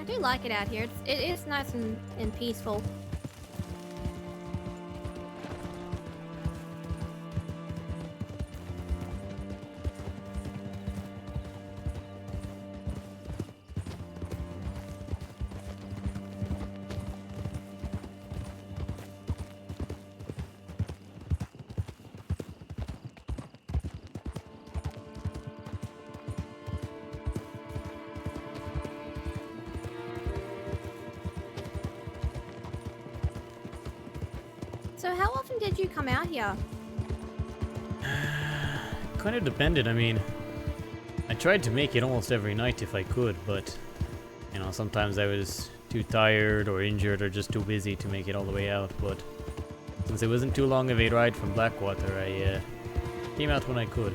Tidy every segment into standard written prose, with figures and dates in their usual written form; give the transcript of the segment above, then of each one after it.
I do like it out here. It is nice and peaceful. So how often did you come out here? Kind of depended. I mean, I tried to make it almost every night if I could, but you know, sometimes I was too tired or injured or just too busy to make it all the way out. But since it wasn't too long of a ride from Blackwater, I came out when I could.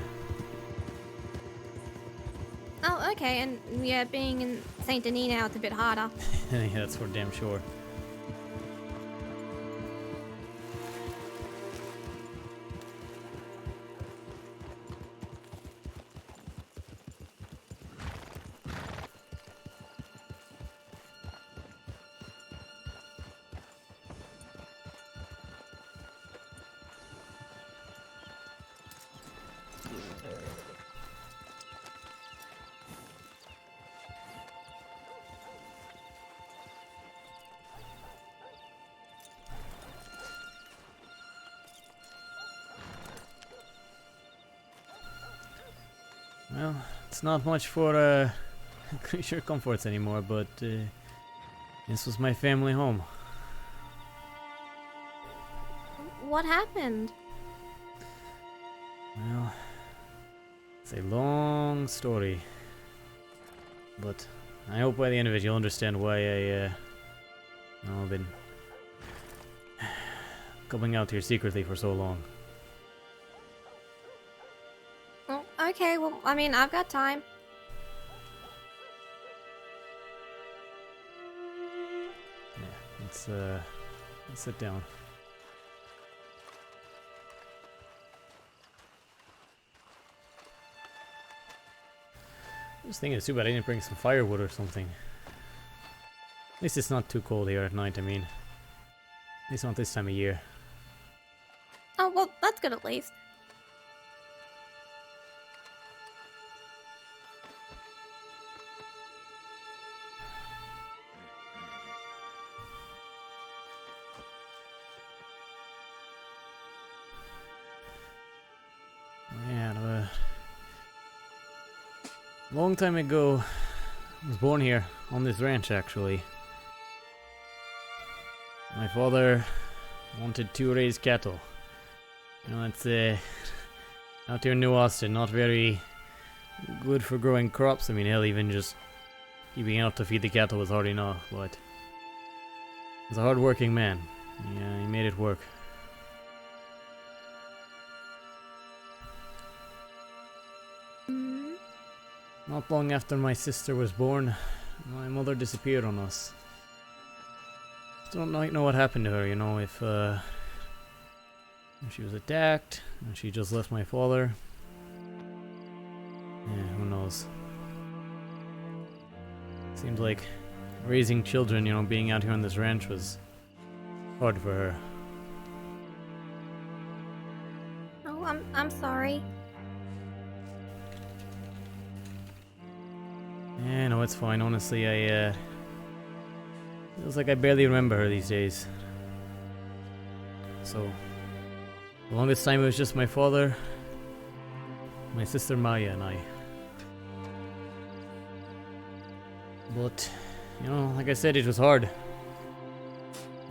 Oh, okay, and yeah, being in Saint Denis now, it's a bit harder. Yeah, that's for damn sure. Well, it's not much for creature comforts anymore, but this was my family home. What happened? Well, it's a long story, but I hope by the end of it you'll understand why I've been coming out here secretly for so long. Well, okay, well, I mean, I've got time. Yeah, let's sit down. I was thinking it's too bad I didn't bring some firewood or something. At least it's not too cold here at night, I mean. At least not this time of year. Oh, well, that's good at least. Yeah, a long time ago, I was born here, on this ranch actually. My father wanted to raise cattle. You know, it's out here in New Austin, not very good for growing crops. I mean, hell, even just keeping enough to feed the cattle was hard enough, but he's a hard-working man. Yeah, he made it work. Not long after my sister was born, my mother disappeared on us. Don't know what happened to her, you know, if she was attacked, and she just left my father. Yeah, who knows. Seems like raising children, you know, being out here on this ranch was hard for her. Oh, I'm sorry. Yeah, no, it's fine. Honestly, feels like I barely remember her these days. So, the longest time it was just my father, my sister Maya, and I. But, you know, like I said, it was hard.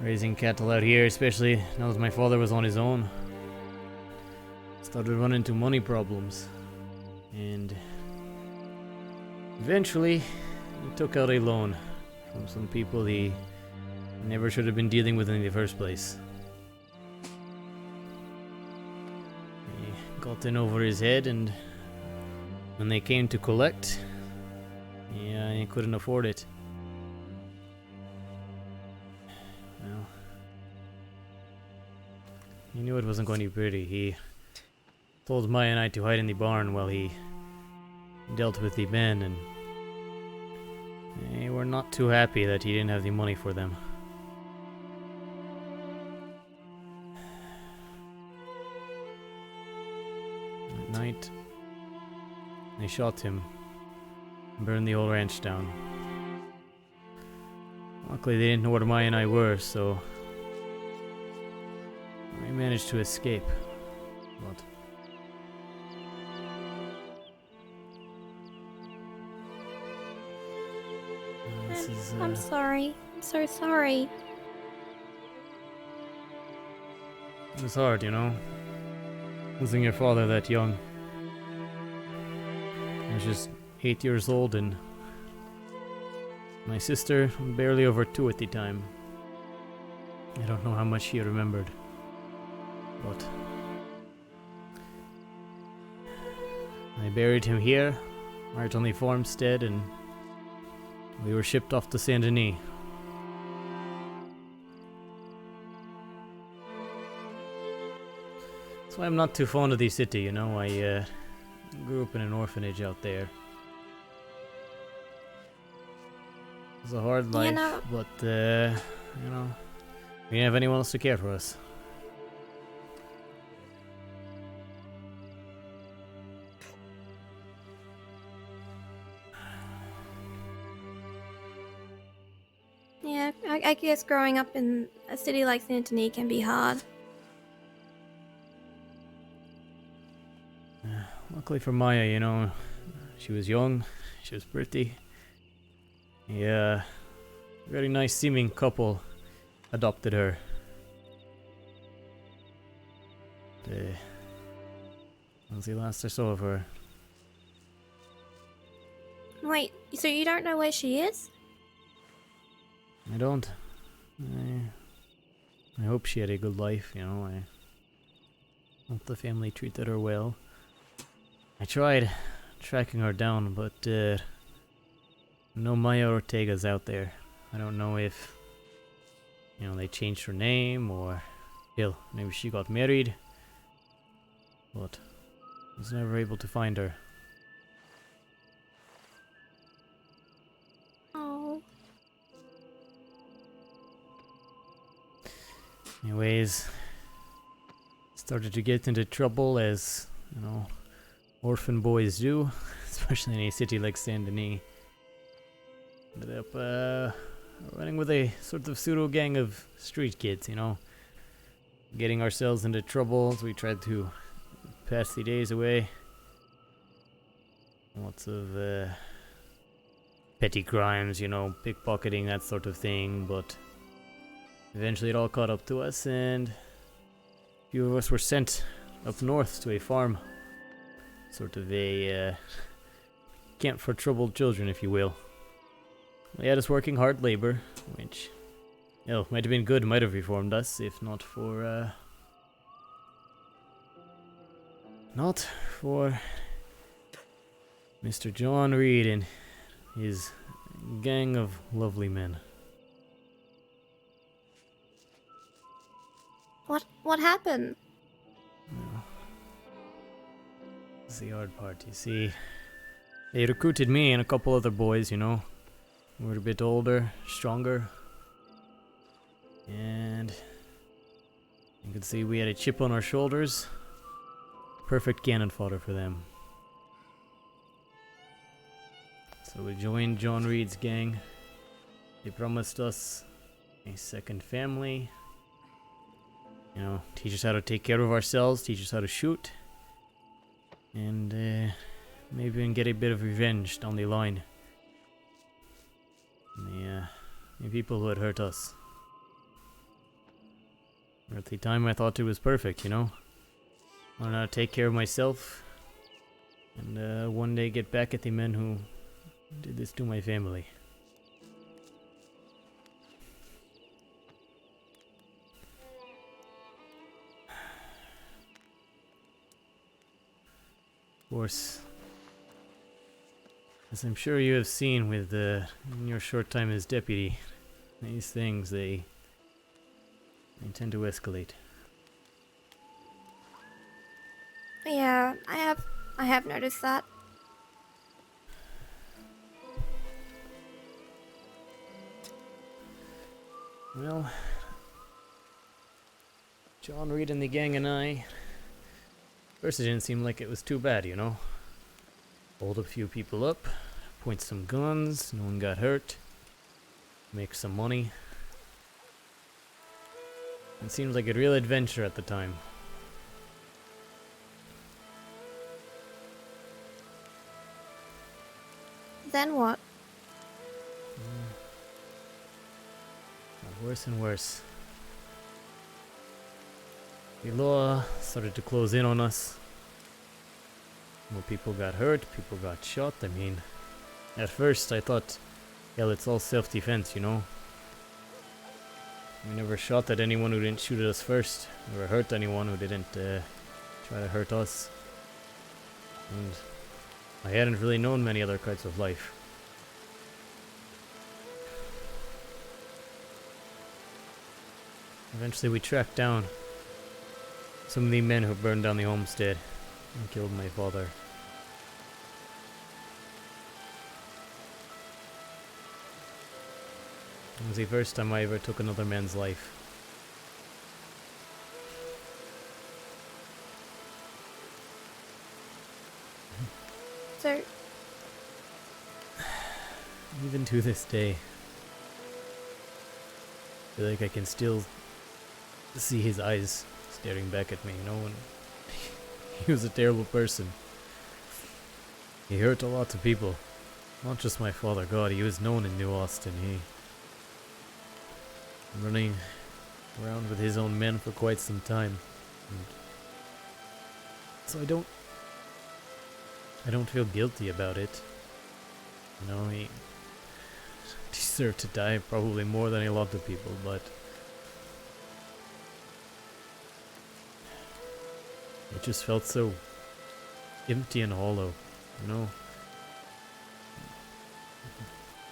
Raising cattle out here, especially now that my father was on his own. Started running into money problems. And eventually, he took out a loan from some people he never should have been dealing with in the first place. He got in over his head, and when they came to collect, he couldn't afford it. Well, he knew it wasn't going to be pretty. He told Maya and I to hide in the barn while he dealt with the men, and They were not too happy that he didn't have the money for them. At night, they shot him and burned the whole ranch down. Luckily, they didn't know where Maya and I were, so we managed to escape. But this is, I'm sorry. I'm so sorry. it was hard, you know, losing your father that young. I was just 8 years old, and my sister barely over 2 at the time. I don't know how much she remembered, but I buried him here, right on the farmstead, and we were shipped off to Saint Denis. That's why I'm not too fond of the city, you know. I grew up in an orphanage out there. It was a hard life, but you know, we didn't have anyone else to care for us. Yeah, I guess growing up in a city like Saint Denis can be hard. Luckily for Maya, you know, she was young, she was pretty. Yeah, very nice seeming couple adopted her. That was the last I saw of her. Wait, so you don't know where she is? I don't. I hope she had a good life, you know. I hope the family treated her well. I tried tracking her down, but no Maya Ortega's out there. I don't know if, you know, they changed her name, or hell, maybe she got married. But I was never able to find her. Oh. Anyways, started to get into trouble, as, you know, orphan boys do, especially in a city like Saint Denis. Ended up running with a sort of pseudo gang of street kids, you know, getting ourselves into trouble as we tried to pass the days away. Lots of petty crimes, you know, pickpocketing, that sort of thing, but eventually it all caught up to us, and a few of us were sent up north to a farm. Sort of a camp for troubled children, if you will. They had us working hard labor, which, you know, might have been good, might have reformed us, if not for Mr. John Reed and his gang of lovely men. What happened? Well, this is the hard part, you see. They recruited me and a couple other boys, you know. We were a bit older, stronger. And you could see we had a chip on our shoulders. Perfect cannon fodder for them. So we joined John Reed's gang. They promised us a second family. You know, teach us how to take care of ourselves, teach us how to shoot. And maybe even get a bit of revenge down the line. The people who had hurt us. At the time I thought it was perfect, you know. I learned how to take care of myself. And one day get back at the men who did this to my family. Of course, as I'm sure you have seen with in your short time as deputy, these things, they tend to escalate. Yeah, I have noticed that. Well, John Reed and the gang and I... First it didn't seem like it was too bad, you know? Hold a few people up, point some guns, no one got hurt, make some money. It seemed like a real adventure at the time. Then what? Got worse and worse. The law started to close in on us. More people got hurt, people got shot. I mean, at first I thought, hell, it's all self-defense, you know? We never shot at anyone who didn't shoot at us first. Never hurt anyone who didn't try to hurt us. And I hadn't really known many other kinds of life. Eventually we tracked down some of the men who burned down the homestead and killed my father. It was the first time I ever took another man's life. So, Even to this day, I feel like I can still see his eyes staring back at me, you know, and he was a terrible person. He hurt a lot of people. Not just my father, God, he was known in New Austin. He running around with his own men for quite some time. And so I don't feel guilty about it. You know, he deserved to die probably more than a lot of people, but it just felt so empty and hollow, you know?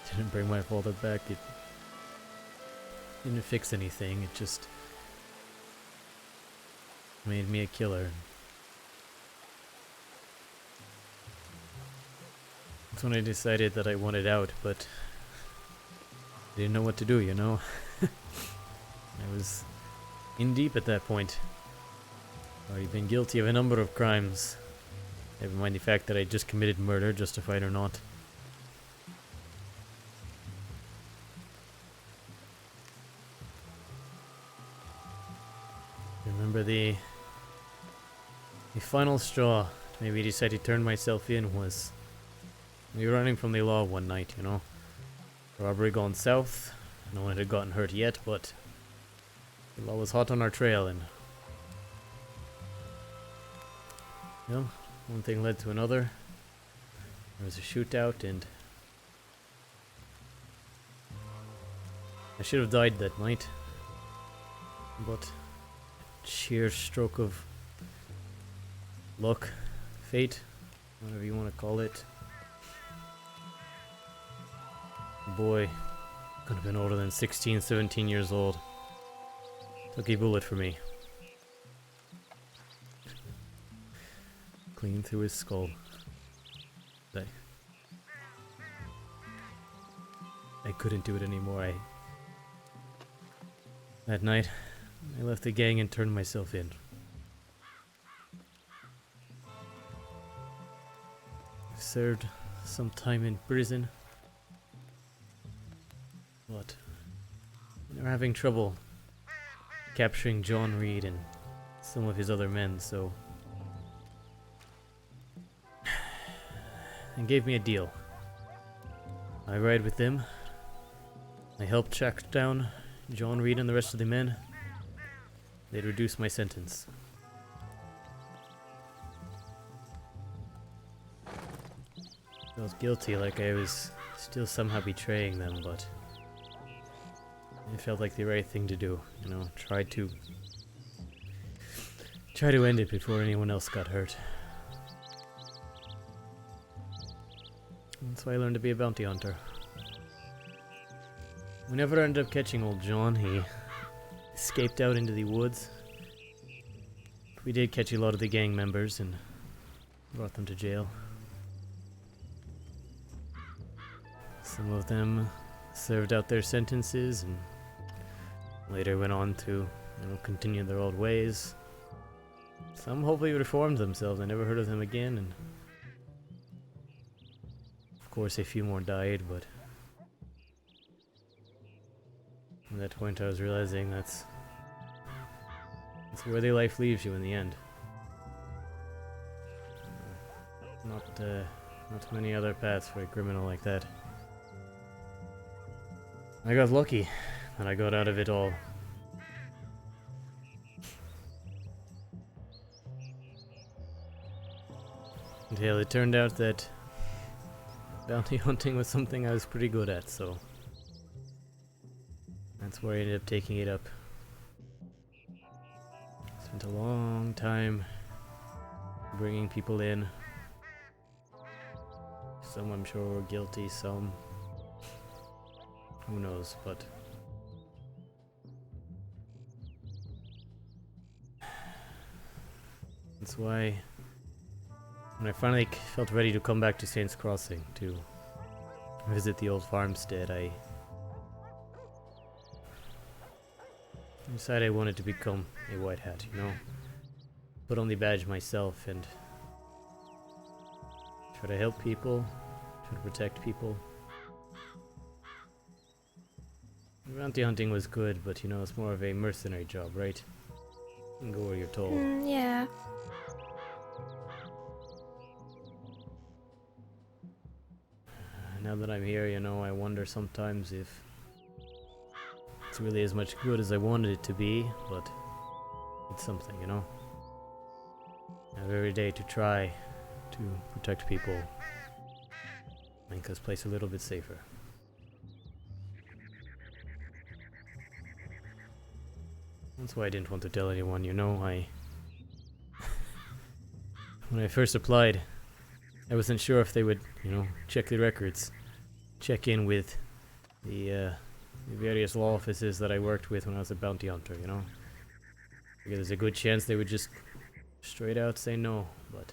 Didn't bring my father back, it didn't fix anything, it just made me a killer. That's when I decided that I wanted out, but I didn't know what to do, you know? I was in deep at that point. Already been guilty of a number of crimes. Never mind the fact that I just committed murder, justified or not. Remember the final straw to maybe decide to turn myself in was we were running from the law one night, you know. Robbery gone south. No one had gotten hurt yet, but the law was hot on our trail, and you know, one thing led to another. There was a shootout, and I should have died that night, but sheer stroke of luck, fate, whatever you want to call it. The boy could have been older than 16, 17 years old. Took a bullet for me. Clean through his skull. I couldn't do it anymore. That night, I left the gang and turned myself in. I served some time in prison, but they were having trouble capturing John Reed and some of his other men, so they gave me a deal. I ride with them. I helped track down John Reed and the rest of the men. They'd reduce my sentence. I felt guilty, like I was still somehow betraying them, but it felt like the right thing to do, you know, try to end it before anyone else got hurt. That's why I learned to be a bounty hunter. We never ended up catching old John. He escaped out into the woods. We did catch a lot of the gang members and brought them to jail. Some of them served out their sentences and later went on to, you know, continue their old ways. Some hopefully reformed themselves. I never heard of them again, and of course a few more died, but at that point I was realizing that's where their life leaves you in the end. Not many other paths for a criminal like that. I got lucky that I got out of it all. And hell, it turned out that bounty hunting was something I was pretty good at, so that's where I ended up taking it up. Spent a long time bringing people in. Some I'm sure were guilty, some who knows, but that's why when I finally felt ready to come back to Saints Crossing to visit the old farmstead, I decided I wanted to become a white hat, you know? Put on the badge myself and try to help people, try to protect people. Bounty hunting was good, but you know, it's more of a mercenary job, right? You can go where you're told. Yeah. Now that I'm here, you know, I wonder sometimes if it's really as much good as I wanted it to be, but it's something, you know? I have every day to try to protect people, make this place a little bit safer. That's why I didn't want to tell anyone, you know, when I first applied, I wasn't sure if they would, you know, check the records, check in with the various law offices that I worked with when I was a bounty hunter, you know. Because there's a good chance they would just straight out say no, but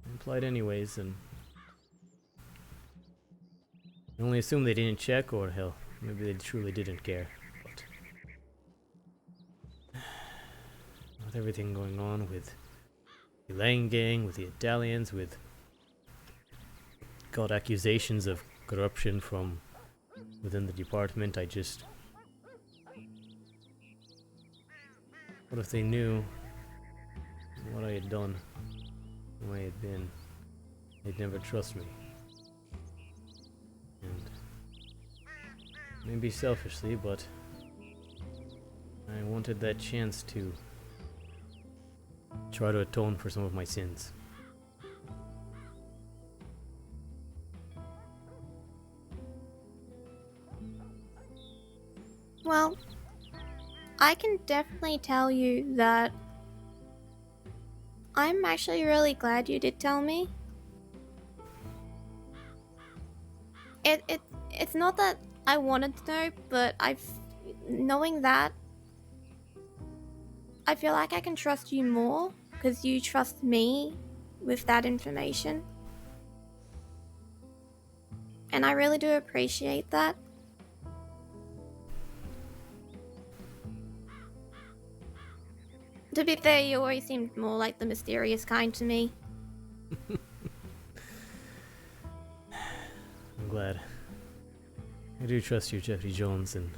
I applied anyways, and I only assume they didn't check, or hell, maybe they truly didn't care. But with everything going on with the Lang gang, with the Italians, with got accusations of corruption from within the department, I just... What if they knew what I had done, who I had been? They'd never trust me. And maybe selfishly, but I wanted that chance to try to atone for some of my sins. Well, I can definitely tell you that I'm actually really glad you did tell me. It's not that I wanted to know, but knowing that, I feel like I can trust you more because you trust me with that information. And I really do appreciate that. To be fair, you always seemed more like the mysterious kind to me. I'm glad. I do trust you, Jeffrey Jones, and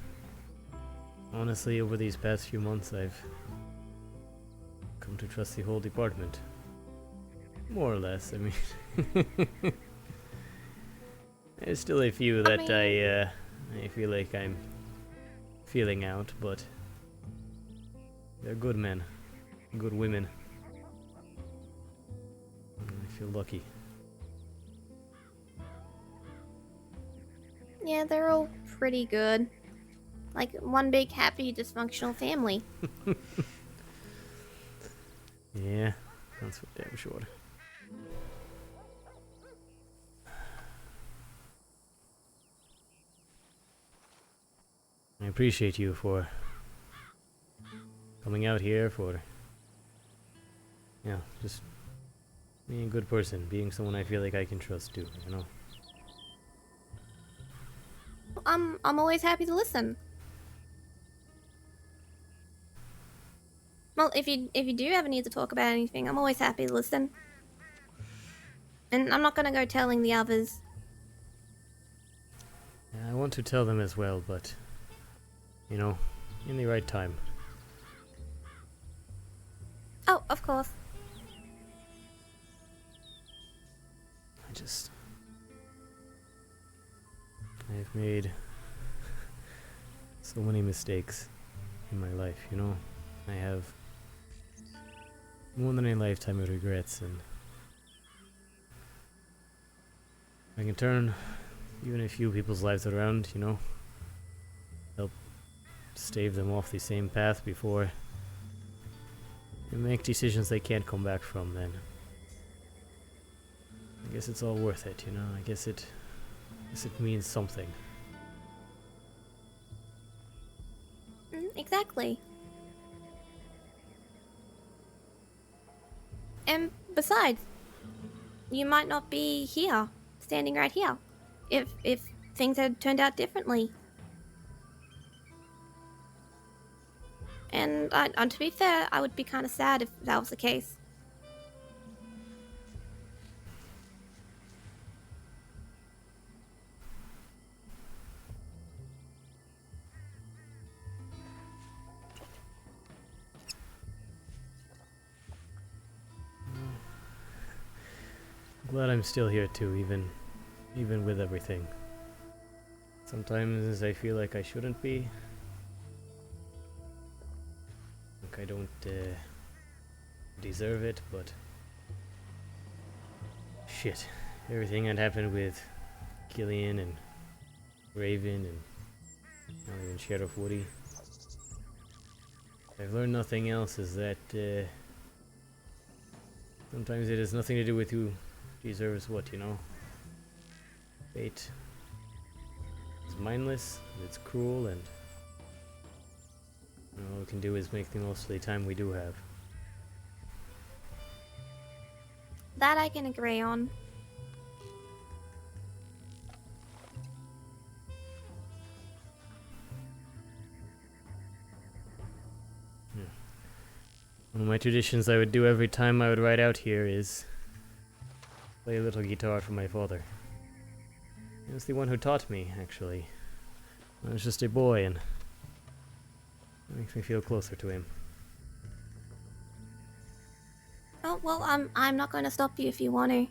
honestly, over these past few months, I've come to trust the whole department. More or less, I mean. There's still a few that I feel like I'm feeling out, but they're good men, good women. I feel lucky. Yeah, they're all pretty good. Like one big happy dysfunctional family. Yeah, that's for damn sure. I appreciate you for coming out here, for just being a good person, being someone I feel like I can trust too, you know. I'm always happy to listen. Well, if you do ever need to talk about anything, I'm always happy to listen. And I'm not gonna go telling the others. I want to tell them as well, but, you know, in the right time. Oh, of course. I've made so many mistakes in my life, you know? I have more than a lifetime of regrets, and I can turn even a few people's lives around, you know? Help stave them off the same path before they make decisions they can't come back from, then I guess it's all worth it, you know? I guess it means something. Exactly. And besides, you might not be here, standing right here, if things had turned out differently. And to be fair, I would be kind of sad if that was the case. Glad I'm still here too, even with everything. Sometimes I feel like I shouldn't be. Like I don't deserve it, but shit. Everything that happened with Gillian and Raven and not even Sheriff Woody. I've learned nothing else is that sometimes it has nothing to do with who deserves what, you know? Fate is mindless, and it's cruel, and all we can do is make the most of the time we do have. That I can agree on. One of my traditions I would do every time I would ride out here is play a little guitar for my father. He was the one who taught me, actually. I was just a boy, and it makes me feel closer to him. Oh well, I'm not going to stop you if you want to.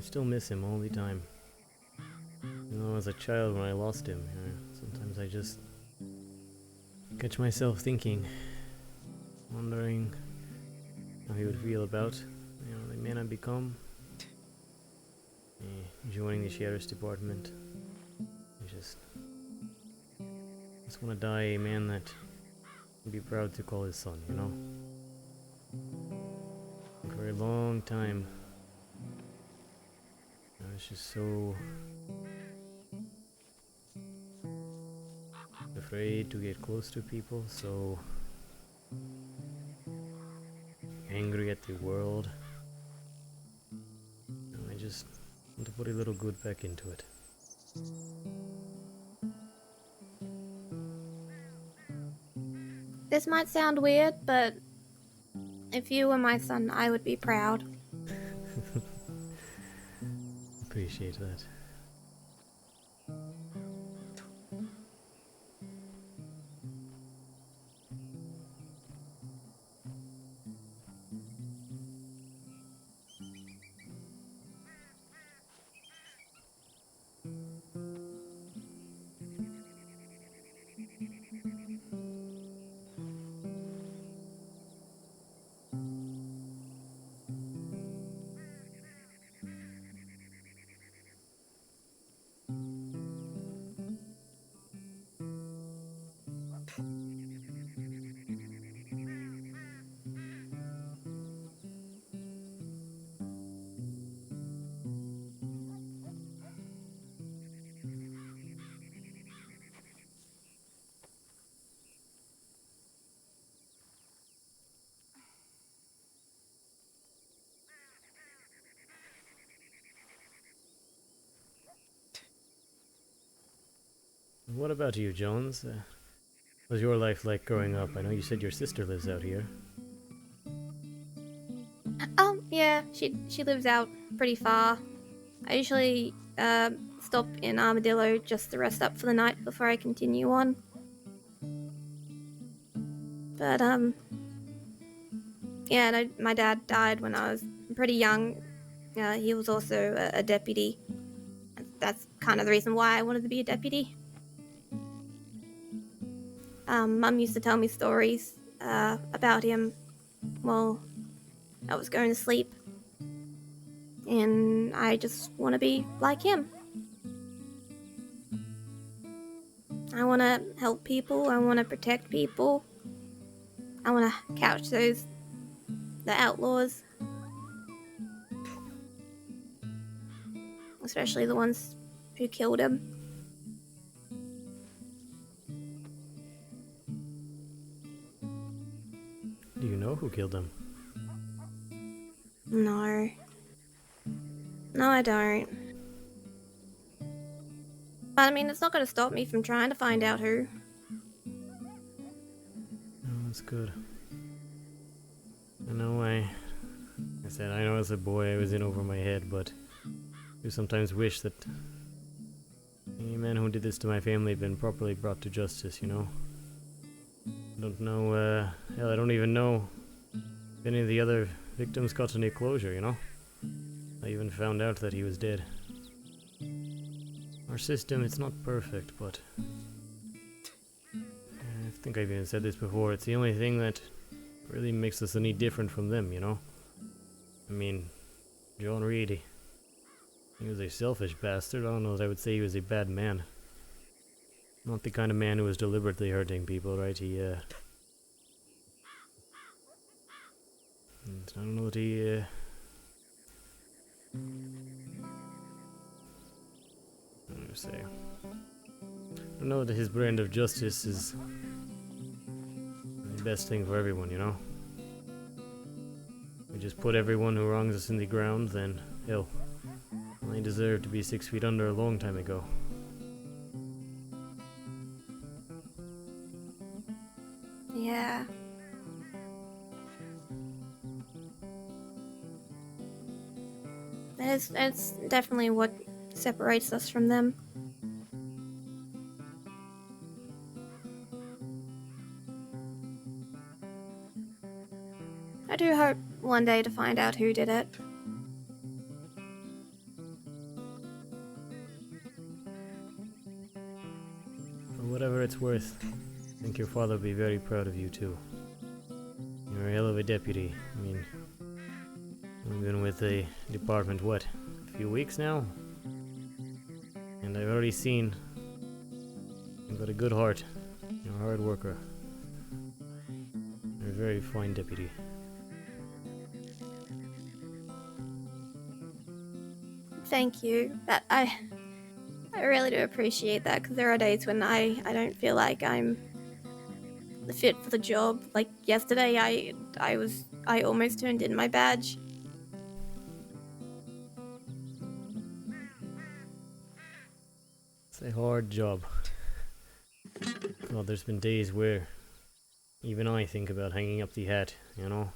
I still miss him all the time. You know, as a child when I lost him, sometimes I just catch myself thinking, wondering how he would feel about, the man I become. Joining the sheriff's department. I just want to die a man that would be proud to call his son, For a long time, I was just so afraid to get close to people, so angry at the world. And I just want to put a little good back into it. This might sound weird, but if you were my son, I would be proud. Appreciate that. What about you, Jones? What was your life like growing up? I know you said your sister lives out here. Oh, yeah, she lives out pretty far. I usually stop in Armadillo just to rest up for the night before I continue on. But yeah, no, my dad died when I was pretty young. He was also a deputy. That's kind of the reason why I wanted to be a deputy. Mum used to tell me stories about him while I was going to sleep. And I just want to be like him. I want to help people. I want to protect people. I want to catch the outlaws. Especially the ones who killed him. Do you know who killed him? No. No, I don't. But I mean, it's not going to stop me from trying to find out who. Oh, that's good. I know I know as a boy I was in over my head, but I do sometimes wish that any man who did this to my family had been properly brought to justice, I don't know, hell, I don't even know if any of the other victims got any closure, I even found out that he was dead. Our system, it's not perfect, but I think I've even said this before, it's the only thing that really makes us any different from them, I mean, John Reed, he was a selfish bastard. I don't know that I would say he was a bad man. Not the kind of man who was deliberately hurting people, right? I don't know that he, I don't know say. I don't know that his brand of justice is the best thing for everyone, We just put everyone who wrongs us in the ground, then, hell, they deserve to be 6 feet under a long time ago. Yeah. It's definitely what separates us from them. I do hope one day to find out who did it. whatever it's worth, I think your father will be very proud of you too. You're a hell of a deputy. I mean, we've been with the department, what, a few weeks now? And I've already seen you've got a good heart. You're a hard worker. You're a very fine deputy. Thank you. I really do appreciate that, because there are days when I don't feel like I'm the fit for the job. Like yesterday, I almost turned in my badge. It's a hard job. God, there's been days where even I think about hanging up the hat, you know?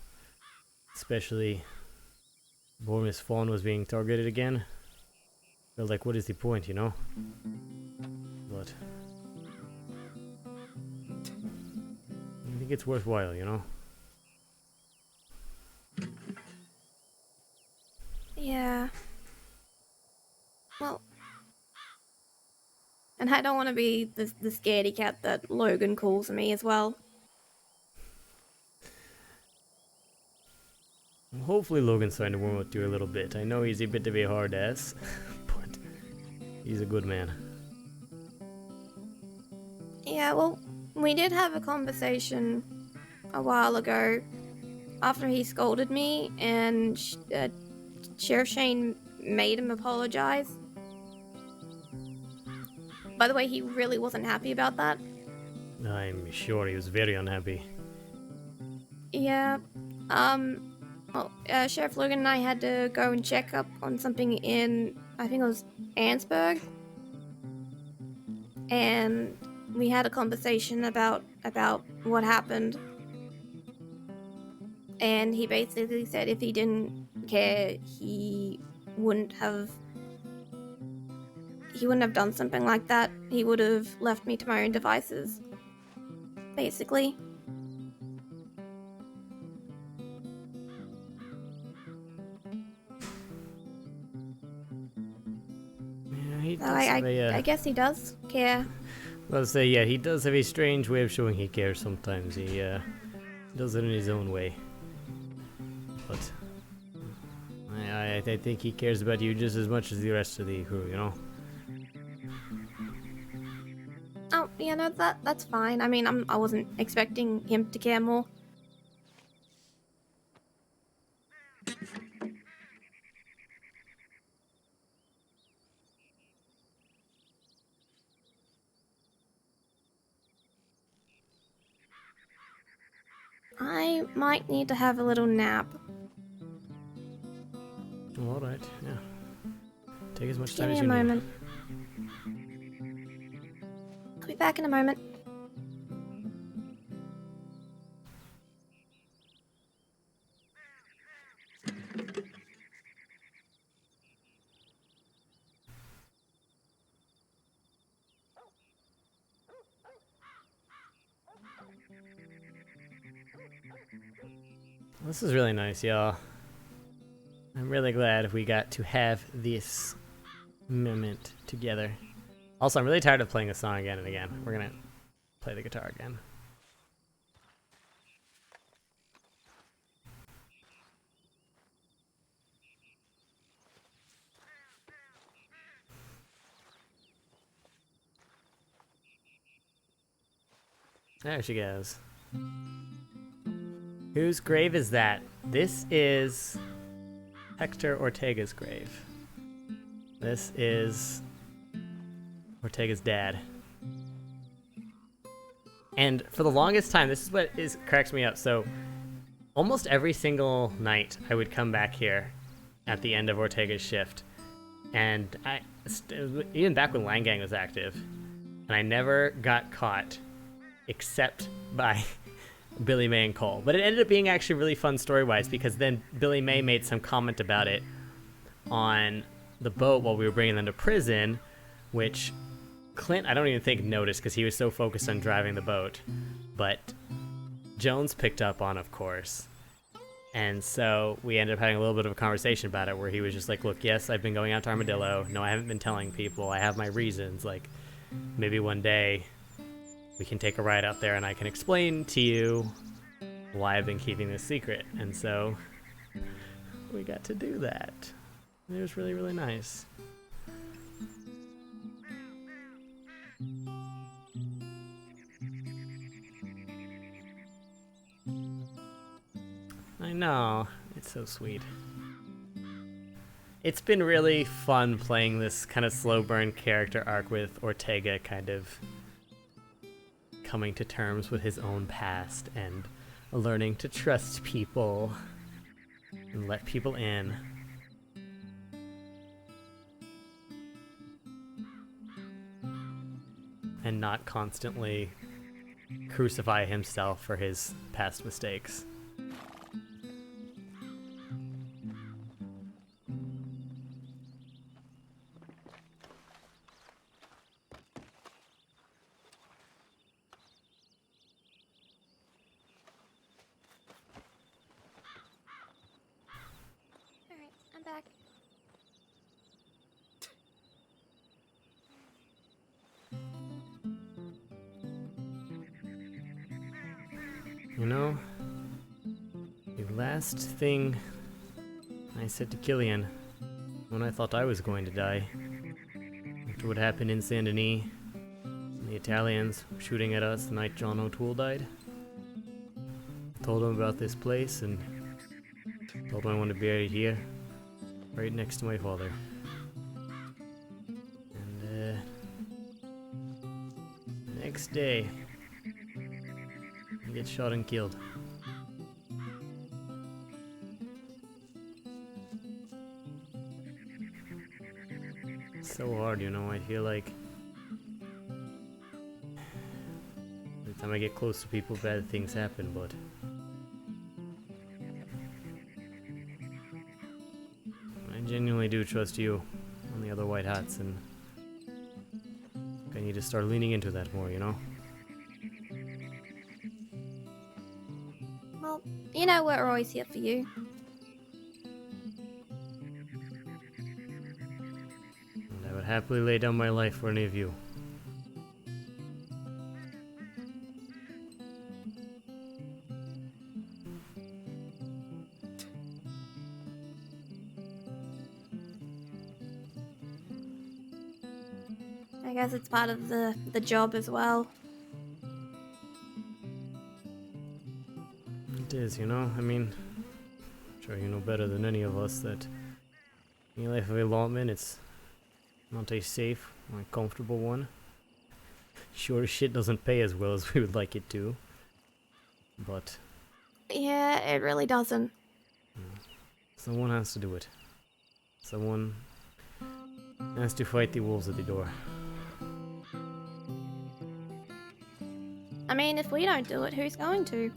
Especially when Miss Fawn was being targeted again. Felt like, what is the point, you know? But I think it's worthwhile, you know? Yeah. Well, and I don't want to be the scaredy cat that Logan calls me as well. Hopefully Logan's starting to warm up to you a little bit. I know he's a bit of a hard ass, but he's a good man. Yeah, well, we did have a conversation a while ago after he scolded me, and Sheriff Shane made him apologize. By the way, he really wasn't happy about that. I'm sure he was very unhappy. Yeah, well, Sheriff Logan and I had to go and check up on something in, I think it was Ansburg. And we had a conversation about what happened. And he basically said if he didn't care, he wouldn't have done something like that. He would have left me to my own devices, basically. Yeah, he So does have I guess he does care. I'll say, yeah, he does have a strange way of showing he cares sometimes. He does it in his own way. But I think he cares about you just as much as the rest of the crew, you know? Oh, yeah, no, that's fine. I mean, I wasn't expecting him to care more. I might need to have a little nap. Oh, alright, yeah. Take as much Give time me as a you need. moment. I'll be back in a moment. This is really nice, y'all. I'm really glad we got to have this moment together. Also, I'm really tired of playing this song again and again. We're gonna play the guitar again. There she goes. Whose grave is that? This is Hector Ortega's grave. This is Ortega's dad. And for the longest time, this is what cracks me up. So almost every single night I would come back here at the end of Ortega's shift. And even back when Langang was active, and I never got caught except by Billy May and Cole. But it ended up being actually really fun story-wise, because then Billy May made some comment about it on the boat while we were bringing them to prison, which Clint, I don't even think, noticed because he was so focused on driving the boat. But Jones picked up on, of course. And so we ended up having a little bit of a conversation about it, where he was just like, look, yes, I've been going out to Armadillo. No, I haven't been telling people. I have my reasons. Like, maybe one day we can take a ride out there and I can explain to you why I've been keeping this secret. And so we got to do that. It was really, really nice. I know, it's so sweet. It's been really fun playing this kind of slow burn character arc with Ortega kind of coming to terms with his own past and learning to trust people and let people in. And not constantly crucify himself for his past mistakes. Alright, I'm back. You know, the last thing I said to Killian when I thought I was going to die, after what happened in Saint Denis, and the Italians shooting at us the night John O'Toole died, told him about this place and told him I wanted to be buried here, right next to my father. And next day, he gets shot and killed. It's so hard, you know. I feel like every time I get close to people, bad things happen, but I genuinely do trust you on the other white hats, and I need to start leaning into that more, you know? Well, you know we're always here for you. And I would happily lay down my life for any of you. I guess it's part of the job as well. It is, you know? I mean, I'm sure you know better than any of us that in life of a lawman, it's not a safe or a comfortable one. Sure as shit doesn't pay as well as we would like it to. But Yeah, it really doesn't. someone has to do it. Someone has to fight the wolves at the door. I mean, if we don't do it, who's going to?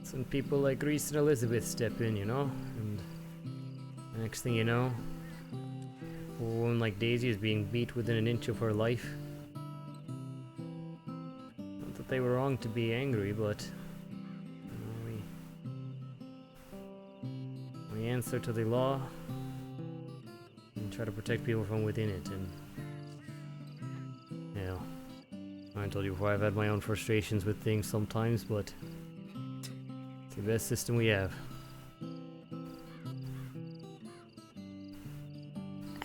Some people like Reese and Elizabeth step in, you know? And the next thing you know, a woman like Daisy is being beat within an inch of her life. Not that they were wrong to be angry, but you know, we answer to the law and try to protect people from within it. And yeah, I told you before, I've had my own frustrations with things sometimes, but it's the best system we have.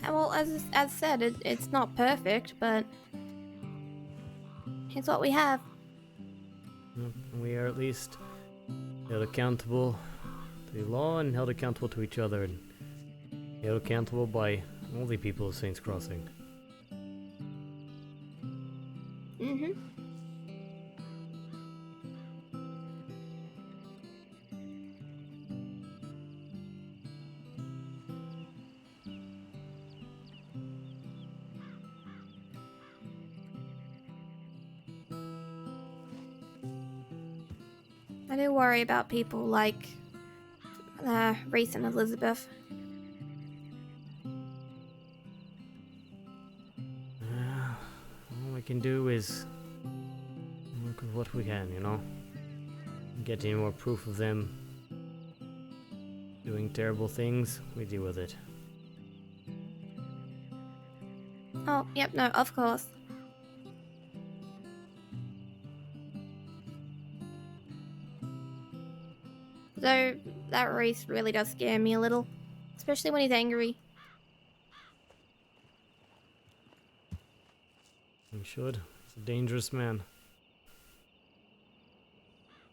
Well, as said, it's not perfect, but it's what we have. We are at least held accountable to the law and held accountable to each other, and held accountable by all the people of Saints Crossing. Mm-hmm. I do worry about people like Reese and Elizabeth. All we can do is work with what we can, you know? Get any more proof of them doing terrible things, we deal with it. Oh, yep, no, of course. Though, that Reese really does scare me a little. Especially when he's angry. You should. He's a dangerous man.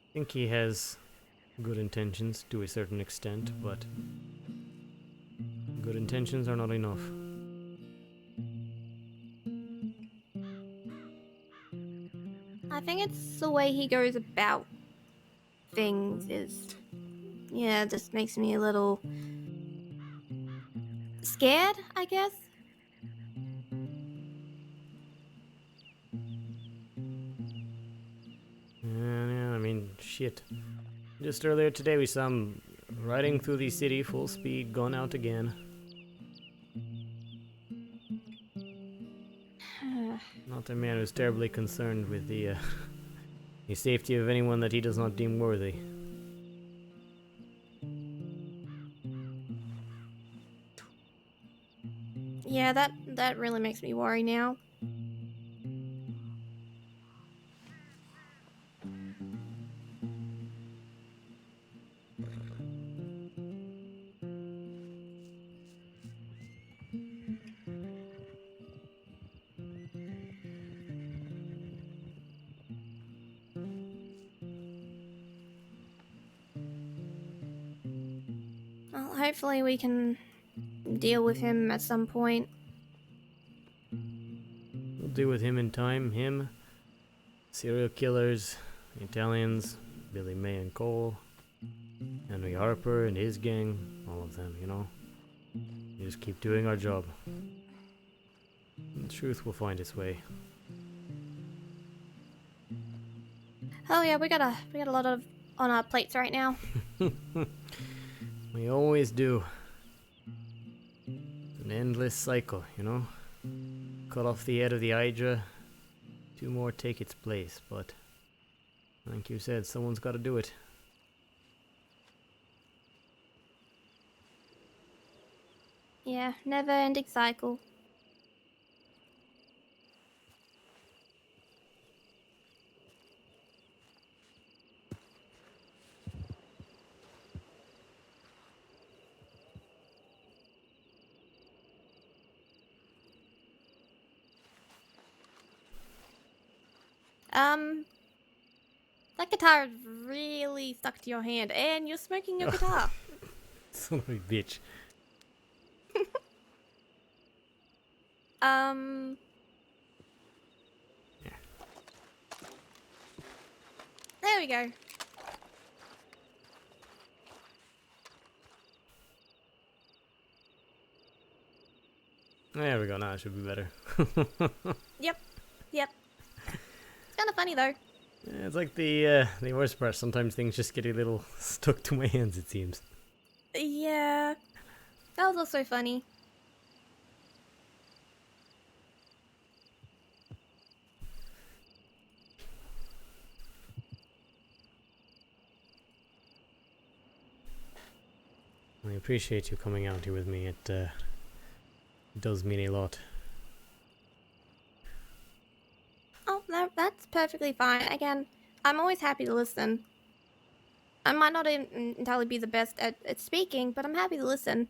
I think he has good intentions to a certain extent, but good intentions are not enough. I think it's the way he goes about things is... Yeah, just makes me a little... scared, I guess? Yeah, I mean, shit. Just earlier today we saw him riding through the city full speed, gone out again. Not a man who's terribly concerned with the the safety of anyone that he does not deem worthy. Yeah, that really makes me worry now. Well, hopefully we can deal with him at some point. We'll deal with him in time. Him, serial killers, the Italians, Billy May and Cole, Henry Harper and his gang, all of them, you know. We just keep doing our job. And the truth will find its way. Oh yeah, we got a lot of on our plates right now. We always do. It's an endless cycle, you know? Cut off the head of the Hydra, 2 more take its place, but like you said, someone's got to do it. Yeah, never-ending cycle. That guitar is really stuck to your hand, and you're smoking your guitar. Son of a bitch. Yeah. There we go. There we go, now it should be better. Yep. It's kind of funny though. Yeah, it's like the worst part, sometimes things just get a little stuck to my hands, it seems. Yeah. That was also funny. I appreciate you coming out here with me, it does mean a lot. Oh, that's perfectly fine. Again, I'm always happy to listen. I might not entirely be the best at speaking, but I'm happy to listen.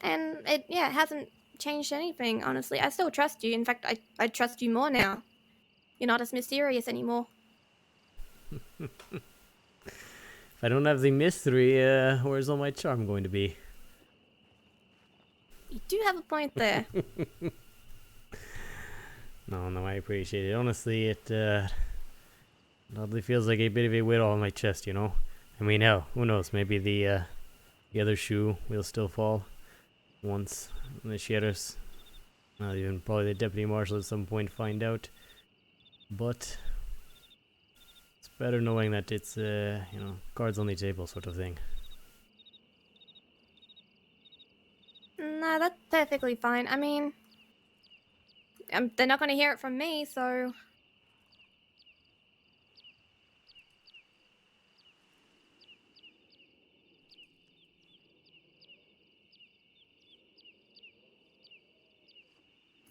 And it hasn't changed anything, honestly. I still trust you. In fact, I trust you more now. You're not as mysterious anymore. If I don't have the mystery, where's all my charm going to be? You do have a point there. No, I appreciate it. Honestly, it oddly feels like a bit of a weight off my chest, you know? I mean, hell, who knows? Maybe the other shoe will still fall once the sheriffs, not even probably the deputy marshal at some point, find out. But it's better knowing that it's, you know, cards on the table sort of thing. No, that's perfectly fine. I mean, they're not going to hear it from me, so...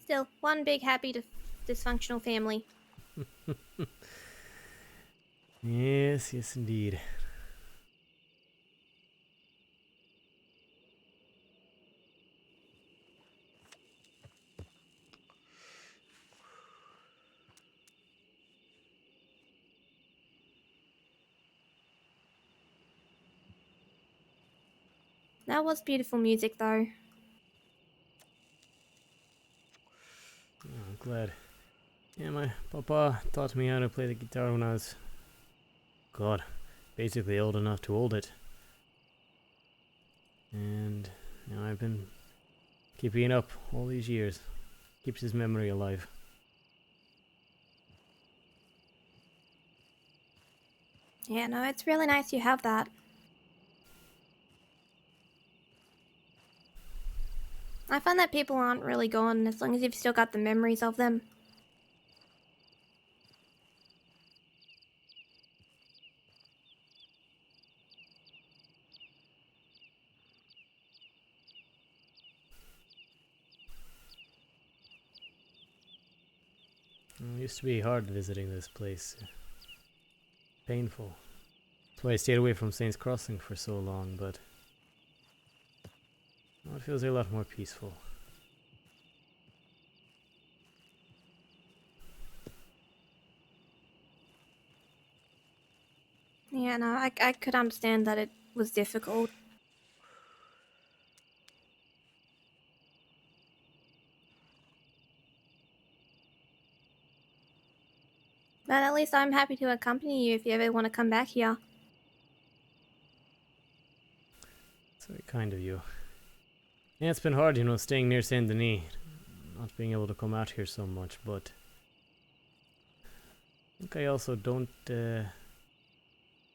Still, one big happy dysfunctional family. Yes, yes, indeed. That was beautiful music, though. Oh, I'm glad. Yeah, my papa taught me how to play the guitar when I was, God, basically old enough to hold it. And I've been keeping it up all these years. Keeps his memory alive. Yeah, no, it's really nice you have that. I find that people aren't really gone as long as you've still got the memories of them. It used to be hard visiting this place. Painful. That's why I stayed away from Saints Crossing for so long, but now it feels a lot more peaceful. Yeah, no, I could understand that it was difficult. But at least I'm happy to accompany you if you ever want to come back here. It's very kind of you. Yeah, it's been hard, staying near Saint Denis. Not being able to come out here so much, but I think I also don't, the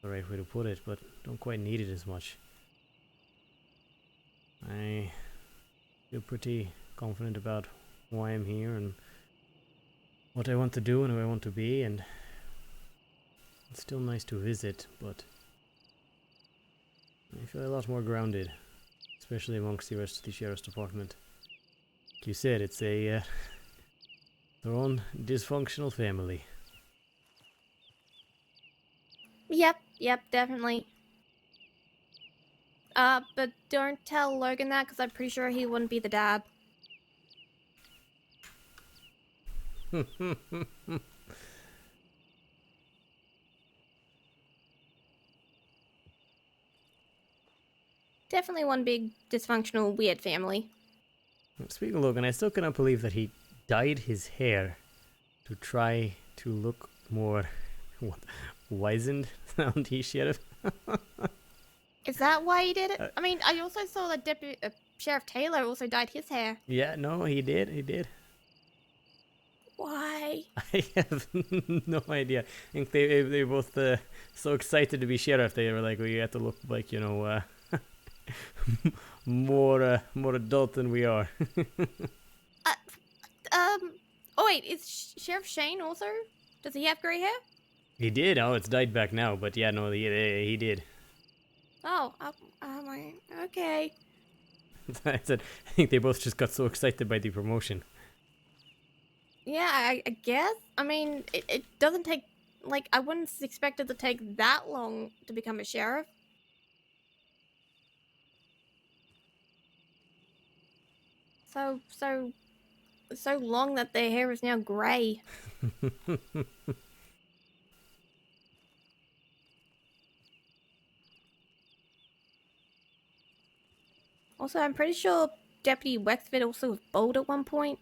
right way to put it, but don't quite need it as much. I feel pretty confident about why I'm here and what I want to do and who I want to be, and it's still nice to visit, but I feel a lot more grounded, especially amongst the rest of the sheriff's department. Like you said, it's a their own dysfunctional family. Yep, definitely. But don't tell Logan that, because I'm pretty sure he wouldn't be the dad. Definitely one big dysfunctional weird family. Speaking of Logan, I still cannot believe that he dyed his hair to try to look more wizened than the sheriff. Is that why he did it? I mean, I also saw that Sheriff Taylor also dyed his hair. Yeah, no, he did. Why? I have no idea. I think they both so excited to be sheriff. They were like, we have to look like more adult than we are. Oh wait, is Sheriff Shane also? Does he have grey hair? He did. Oh, it's died back now. But yeah, no, he did. Oh, okay. I said. I think they both just got so excited by the promotion. Yeah, I guess. I mean, it doesn't take, like, I wouldn't expect it to take that long to become a sheriff. So long that their hair is now grey. Also, I'm pretty sure Deputy Wexford also was bald at one point.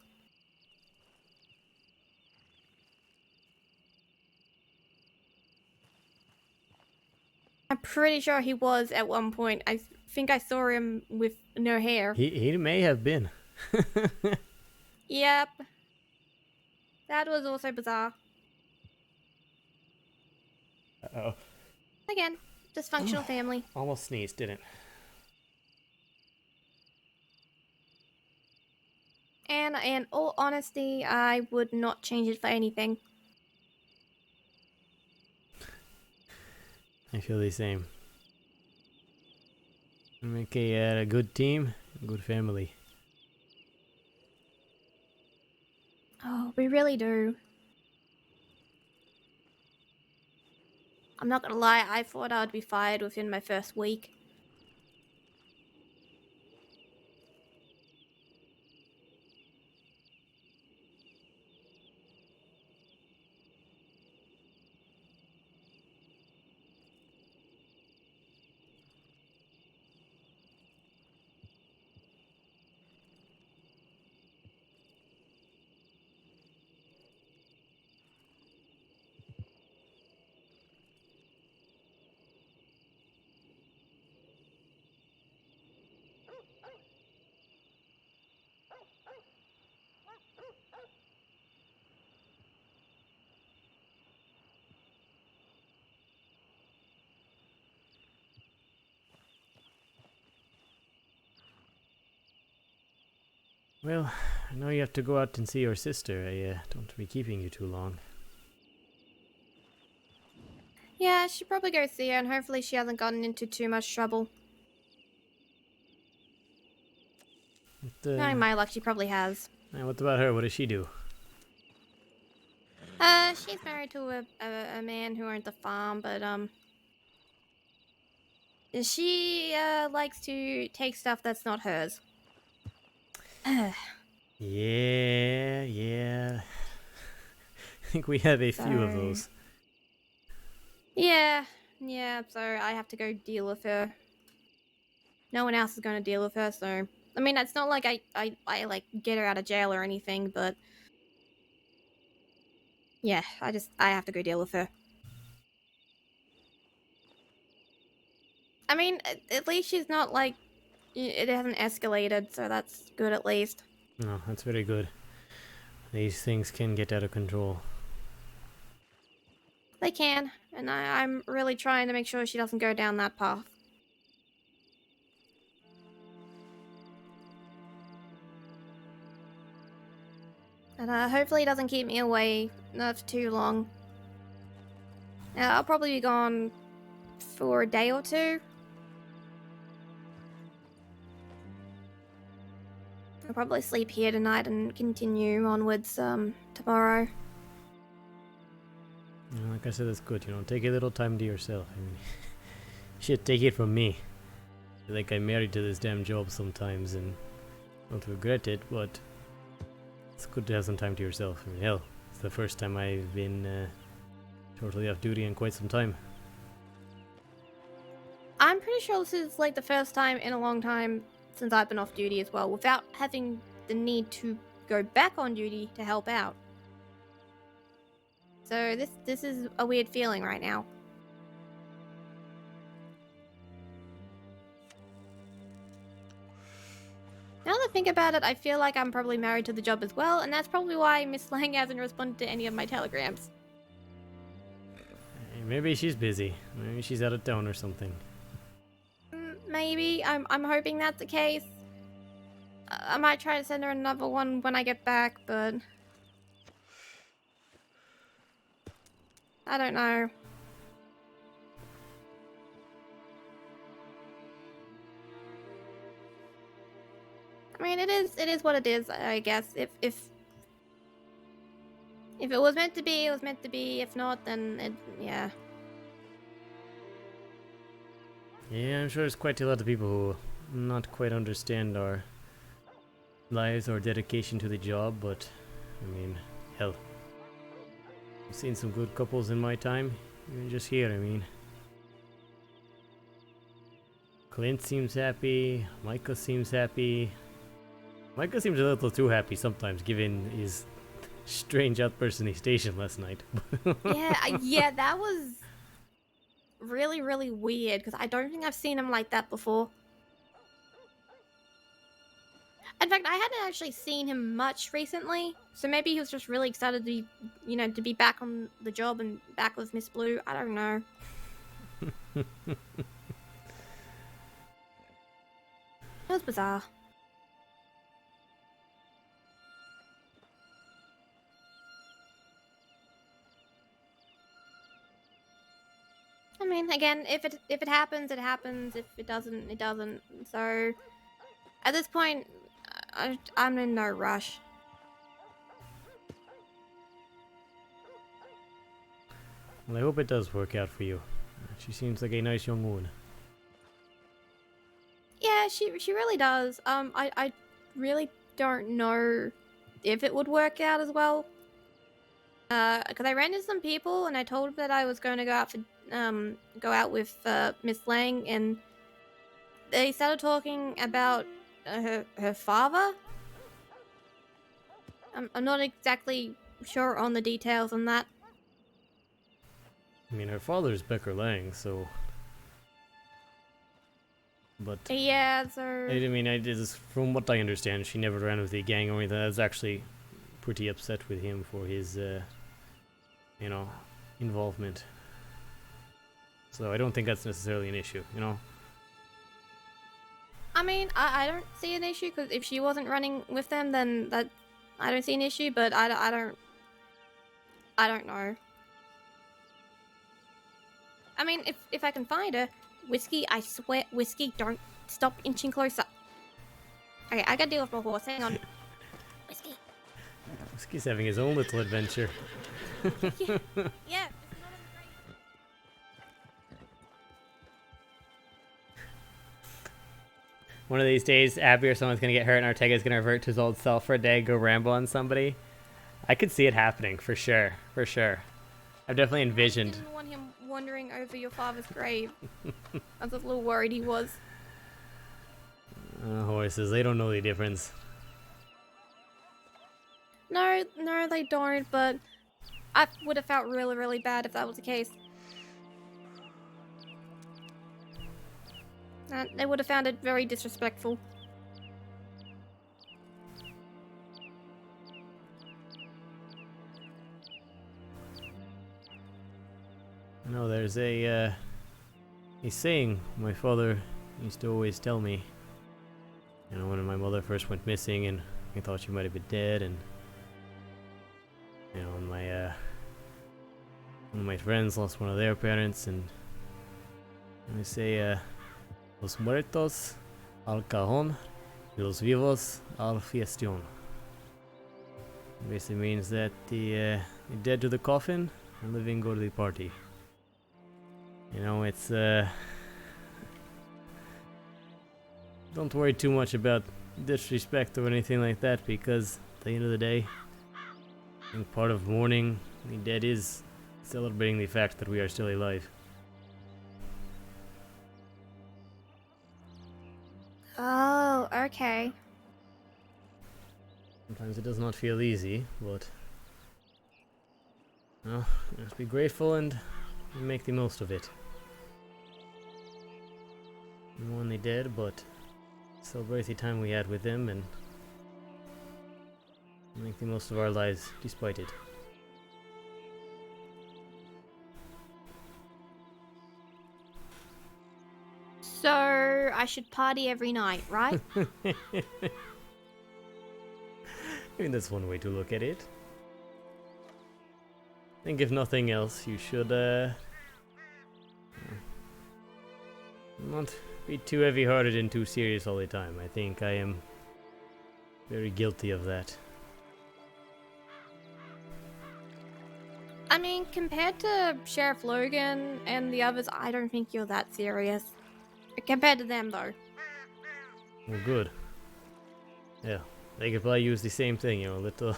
I'm pretty sure he was at one point. I think I saw him with no hair. He may have been. Yep. That was also bizarre. Oh, Again, dysfunctional family. almost sneezed, didn't? And in all honesty, I would not change it for anything. I feel the same. We make a good team, a good family. We really do. I'm not gonna lie, I thought I'd be fired within my first week. Well, I know you have to go out and see your sister. I don't want to be keeping you too long. Yeah, I should probably go see her, and hopefully she hasn't gotten into too much trouble. Knowing my luck, she probably has. What about her? What does she do? She's married to a man who owns a farm, but, she, likes to take stuff that's not hers. Yeah. I think we have a few of those. Yeah, so I have to go deal with her. No one else is going to deal with her, so... I mean, it's not like I like, get her out of jail or anything, but... Yeah, I have to go deal with her. I mean, at least she's not, like... It hasn't escalated, so that's good at least. No, that's very good. These things can get out of control. They can, and I'm really trying to make sure she doesn't go down that path. And hopefully it doesn't keep me away for too long. I'll probably be gone for a day or two. I'll probably sleep here tonight and continue onwards tomorrow. Like I said, that's good. Take a little time to yourself. I mean, shit, take it from me. I feel like I'm married to this damn job sometimes and don't regret it, but it's good to have some time to yourself. I mean, hell, it's the first time I've been totally off duty in quite some time. I'm pretty sure this is like the first time in a long time since I've been off duty as well, without having the need to go back on duty to help out. So this is a weird feeling right now. Now that I think about it, I feel like I'm probably married to the job as well, and that's probably why Miss Lang hasn't responded to any of my telegrams. Maybe she's busy. Maybe she's out of town or something. Maybe. I'm hoping that's the case. I might try to send her another one when I get back, but... I don't know. I mean, it is what it is, I guess. If it was meant to be, it was meant to be. If not, then yeah. Yeah, I'm sure there's quite a lot of people who not quite understand our lives or dedication to the job, but I mean, hell, I've seen some good couples in my time, even just here. I mean, Clint seems happy, Micah seems happy. Micah seems a little too happy sometimes, given his strange outburst in the station last night. Yeah, that was really, really weird, because I don't think I've seen him like that before. In fact, I hadn't actually seen him much recently, so maybe he was just really excited to be, to be back on the job and back with Miss Blue. I don't know. It was bizarre. I mean, again, if it happens, it happens. If it doesn't, it doesn't. So, at this point, I'm in no rush. Well, I hope it does work out for you. She seems like a nice young woman. Yeah, she really does. I really don't know if it would work out as well. Because I ran into some people and I told them that I was going to go out with Miss Lang, and they started talking about her father. I'm not exactly sure on the details on that. I mean, her father's Becker Lang, so... But... Yeah, so... from what I understand, she never ran with the gang or anything. I was actually pretty upset with him for his, involvement. So I don't think that's necessarily an issue, you know? I mean, I don't see an issue, because if she wasn't running with them, then I don't see an issue, but I don't know. I mean, if I can find her, Whiskey, I swear, Whiskey, don't stop inching closer. Okay, I gotta deal with my horse. Hang on. Whiskey. Whiskey's having his own little adventure. Yeah. Yeah. One of these days, Abby or someone's gonna get hurt and Ortega's gonna revert to his old self for a day, go ramble on somebody. I could see it happening, for sure. For sure. I've definitely envisioned. I didn't want him wandering over your father's grave. I was a little worried he was. Horses, they don't know the difference. No, they don't, but I would have felt really, really bad if that was the case. They would have found it very disrespectful. No, there's a saying my father used to always tell me. You know, when my mother first went missing and I thought she might have been dead, and you know, when one of my friends lost one of their parents, and they say, los muertos al cajón y los vivos al fiestón. It basically means that the dead to the coffin and living go to the party. You know, it's don't worry too much about disrespect or anything like that, because at the end of the day, I think part of mourning the dead is celebrating the fact that we are still alive. Oh, okay. Sometimes it does not feel easy, but well, just be grateful and make the most of it. We mourn the dead, but celebrate the time we had with them and make the most of our lives despite it. So, I should party every night, right? I mean, that's one way to look at it. I think if nothing else, you should not be too heavy-hearted and too serious all the time. I think I am very guilty of that. I mean, compared to Sheriff Logan and the others, I don't think you're that serious. Compared to them, though. Well, good. Yeah, they could probably use the same thing, you know, little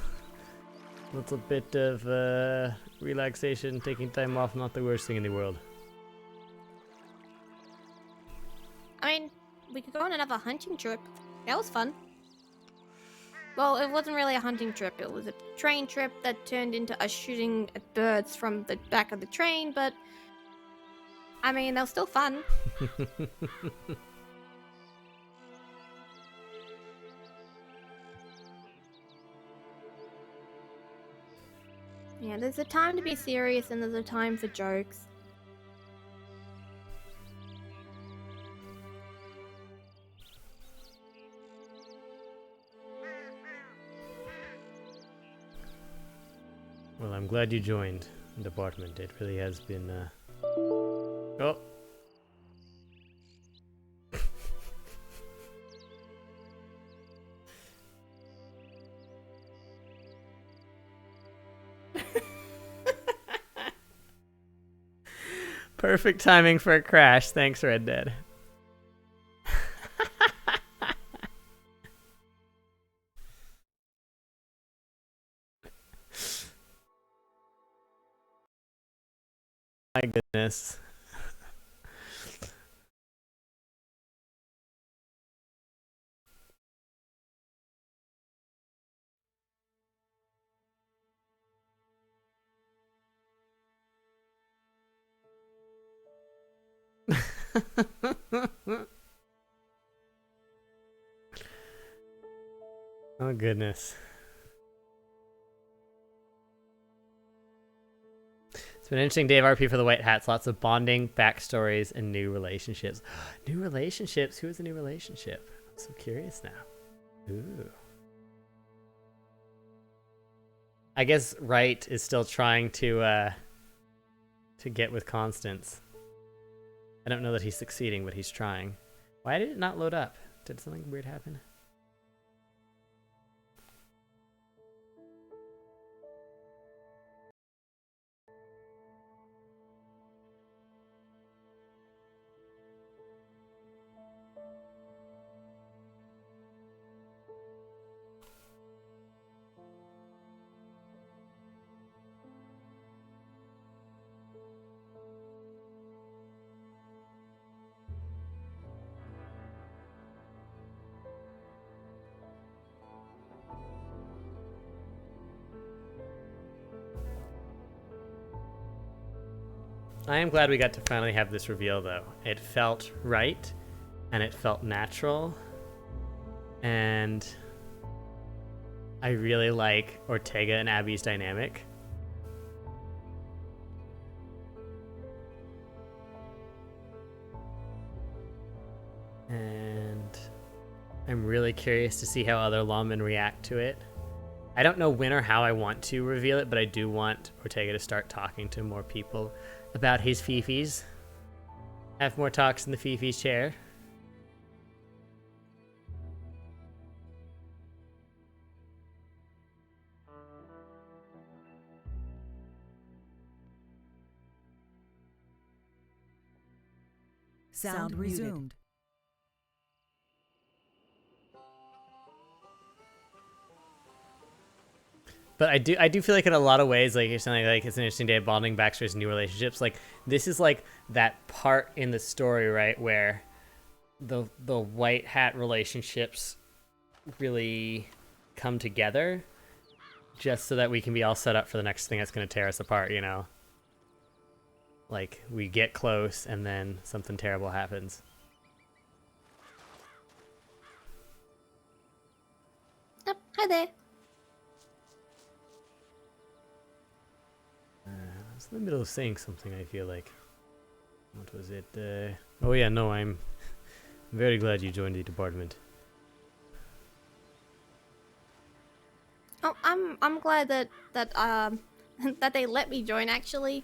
bit of relaxation, taking time off, not the worst thing in the world. I mean, we could go on another hunting trip. That was fun. Well, it wasn't really a hunting trip. It was a train trip that turned into us shooting at birds from the back of the train, but I mean, that was still fun. Yeah, there's a time to be serious and there's a time for jokes. Well, I'm glad you joined the department. It really has been, Oh! Perfect timing for a crash. Thanks, Red Dead. My goodness. Oh goodness. It's been an interesting day of RP for the White Hats. Lots of bonding, backstories, and new relationships. New relationships? Who is a new relationship? I'm so curious now. Ooh. I guess Wright is still trying to get with Constance. I don't know that he's succeeding, but he's trying. Why did it not load up? Did something weird happen? I am glad we got to finally have this reveal, though. It felt right, and it felt natural, and I really like Ortega and Abby's dynamic. And I'm really curious to see how other lawmen react to it. I don't know when or how I want to reveal it, but I do want Ortega to start talking to more people about his fifis. Have more talks in the Fifi's chair. Sound resumed. But I do feel like in a lot of ways, like you're saying, like it's an interesting day of bonding, backstories, and new relationships. Like this is like that part in the story, right, where the white hat relationships really come together, just so that we can be all set up for the next thing that's going to tear us apart. You know, like we get close and then something terrible happens. Oh, hi there. I was in the middle of saying something, I feel like. What was it? Oh yeah, no, I'm very glad you joined the department. Oh, I'm glad that that they let me join actually.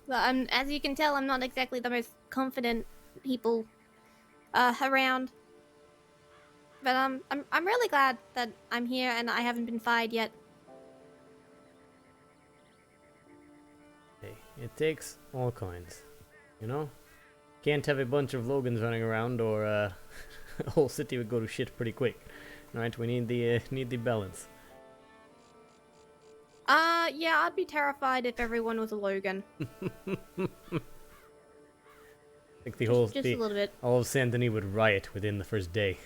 But as you can tell, I'm not exactly the most confident people around. But I'm really glad that I'm here and I haven't been fired yet. Hey, it takes all kinds, you know? Can't have a bunch of Logans running around or a whole city would go to shit pretty quick. Right? We need the balance. Yeah, I'd be terrified if everyone was a Logan. Like the Just a little bit. all of Saint Denis would riot within the first day.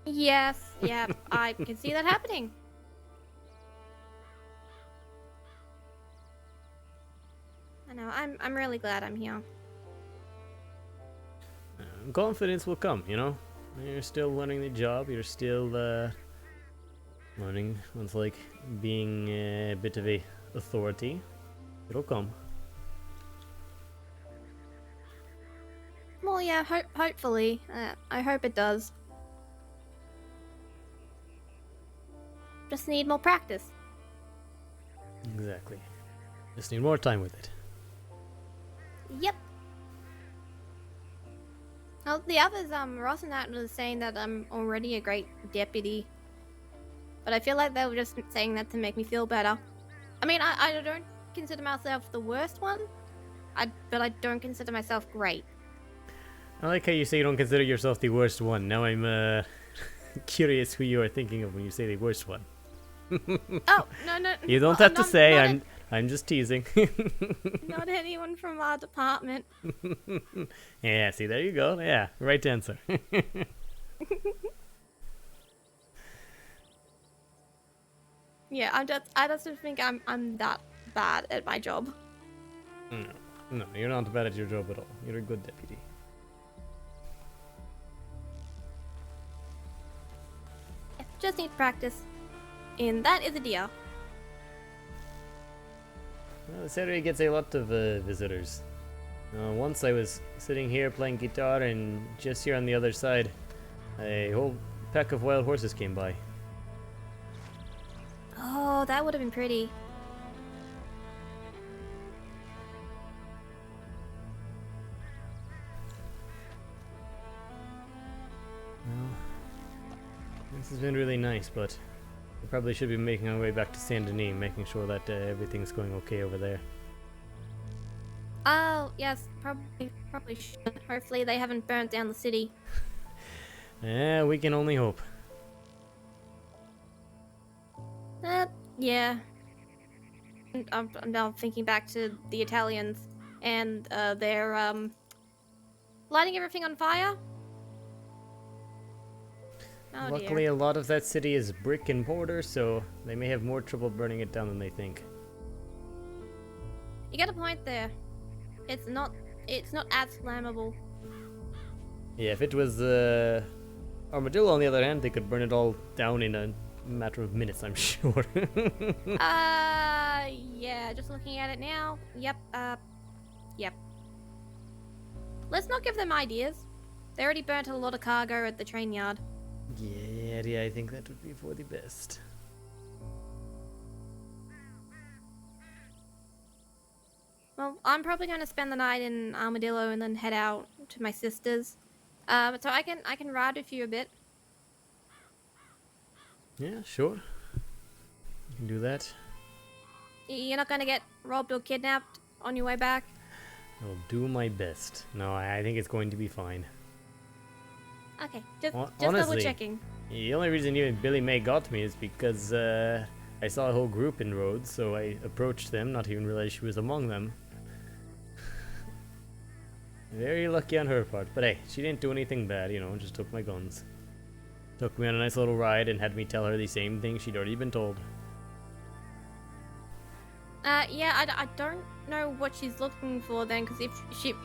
Yes, yeah, I can see that happening. I know, I'm really glad I'm here. Confidence will come, you know? You're still learning the job, you're still learning what it's like being a bit of a authority. It'll come. Well, yeah, hopefully. I hope it does. Just need more practice. Exactly. Just need more time with it. Yep. Oh, the others, Ross and that was saying that I'm already a great deputy. But I feel like they were just saying that to make me feel better. I mean, I don't consider myself the worst one, but I don't consider myself great. I like how you say you don't consider yourself the worst one. Now I'm curious who you are thinking of when you say the worst one. Oh, no. You don't have to say. I'm just teasing. Not anyone from our department. Yeah, see, there you go. Yeah, right answer. Yeah, I just don't think I'm that bad at my job. No, you're not bad at your job at all. You're a good deputy. Yeah, just need practice. And that is a deal. Well, this area gets a lot of visitors. Once I was sitting here playing guitar, and just here on the other side, a whole pack of wild horses came by. Oh, that would have been pretty. Well, this has been really nice, but we probably should be making our way back to Saint Denis, making sure that everything's going okay over there. Oh, yes, probably should. Hopefully they haven't burnt down the city. Yeah, we can only hope. Yeah. I'm now thinking back to the Italians and they're lighting everything on fire. Oh, Luckily, dear. a lot of that city is brick and mortar, so they may have more trouble burning it down than they think. You got a point there. It's not as flammable. Yeah, if it was Armadillo, on the other hand, they could burn it all down in a matter of minutes, I'm sure. Yeah, just looking at it now. Yep, yep. Let's not give them ideas. They already burnt a lot of cargo at the train yard. Yeah, I think that would be for the best. Well, I'm probably going to spend the night in Armadillo and then head out to my sister's. So I can ride with you a bit. Yeah, sure. You can do that. You're not going to get robbed or kidnapped on your way back? I'll do my best. No, I think it's going to be fine. Okay, just Honestly, double checking. The only reason even Billy May got me is because I saw a whole group in Rhodes, so I approached them, not even realize she was among them. Very lucky on her part, but hey, she didn't do anything bad, you know, just took my guns. Took me on a nice little ride and had me tell her the same thing she'd already been told. Yeah, I don't know what she's looking for then, because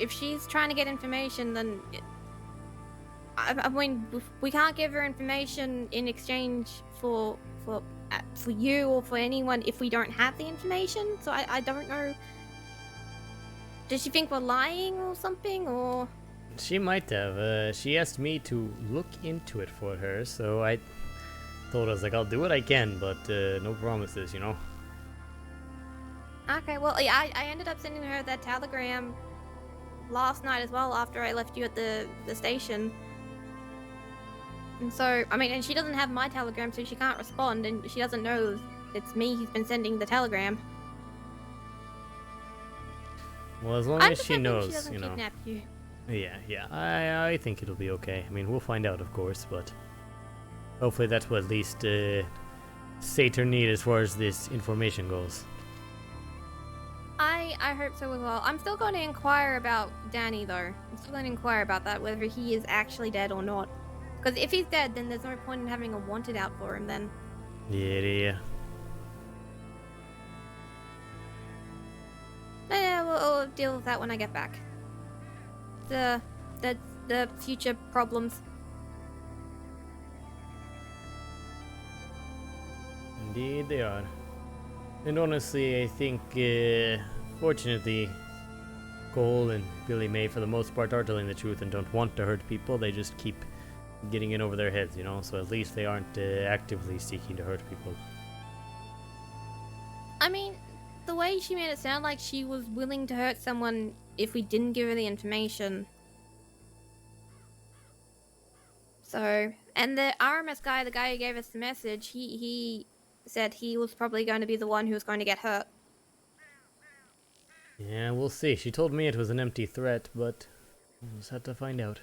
if she's trying to get information, then I mean we can't give her information in exchange for you or for anyone if we don't have the information. So I don't know. Does she think we're lying or something, or? She might have. She asked me to look into it for her, so I told her, I was like, I'll do what I can, but no promises, you know? Okay, well, yeah, I ended up sending her that telegram last night as well after I left you at the station. And so, I mean, and she doesn't have my telegram, so she can't respond, and she doesn't know it's me who's been sending the telegram. Well, as long as she knows, she doesn't you know. kidnap you. Yeah, I think it'll be okay. I mean, we'll find out, of course, but hopefully that will at least sate her need as far as this information goes. I hope so as well. I'm still going to inquire about Danny, though. I'm still going to inquire about that, whether he is actually dead or not. Because if he's dead, then there's no point in having a wanted out for him then. Yeah. Yeah, we'll deal with that when I get back. The future problems. Indeed they are. And honestly, I think, fortunately, Cole and Billy May, for the most part, are telling the truth and don't want to hurt people. They just keep getting in over their heads, you know? So at least they aren't actively seeking to hurt people. I mean, the way she made it sound like she was willing to hurt someone if we didn't give her the information. So, and the RMS guy, the guy who gave us the message, he said he was probably going to be the one who was going to get hurt. Yeah, we'll see. She told me it was an empty threat, but we'll just have to find out.